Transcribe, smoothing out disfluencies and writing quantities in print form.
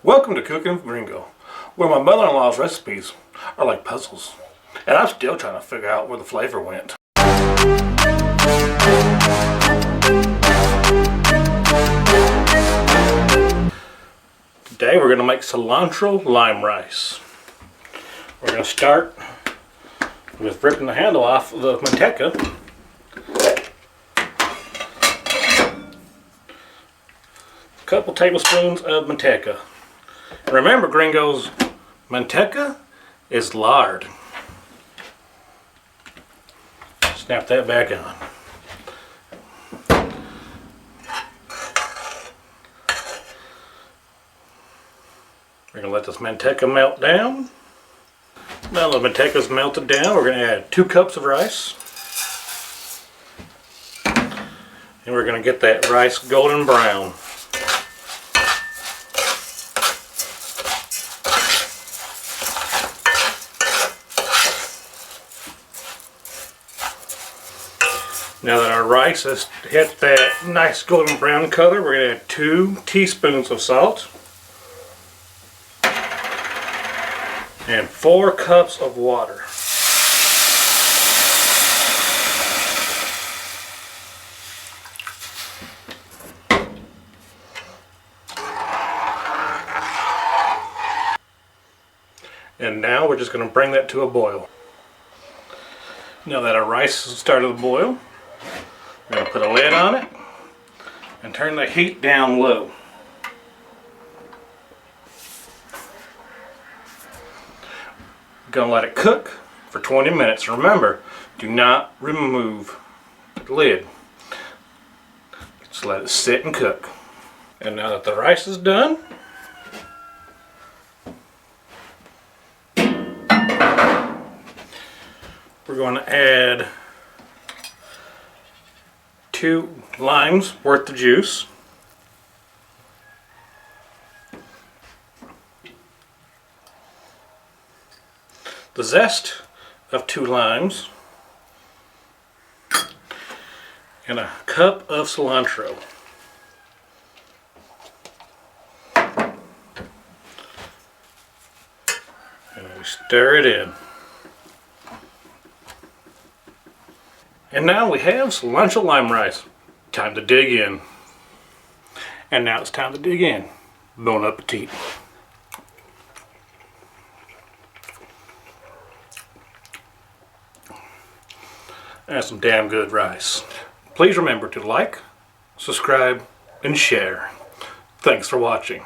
Welcome to Cooking with Gringo, where my mother-in-law's recipes are like puzzles, and I'm still trying to figure out where the flavor went. Today we're going to make cilantro lime rice. We're going to start with ripping the handle off the manteca. A couple tablespoons of manteca. Remember, Gringos, manteca is lard. Snap that back on. We're going to let this manteca melt down. Now the manteca's melted down, we're going to add 2 cups of rice. And we're going to get that rice golden brown. Now that our rice has hit that nice golden brown color, we're going to add 2 teaspoons of salt and 4 cups of water. And now we're just going to bring that to a boil. Now that our rice has started to boil, we're going to put a lid on it and turn the heat down low. We're going to let it cook for 20 minutes. Remember, do not remove the lid. Just let it sit and cook. And now that the rice is done, we're going to add 2 limes worth of juice. The zest of 2 limes. And a cup of cilantro. And we stir it in. And now we have cilantro lime rice. Time to dig in. And now it's time to dig in. Bon appetit. That's some damn good rice. Please remember to like, subscribe, and share. Thanks for watching.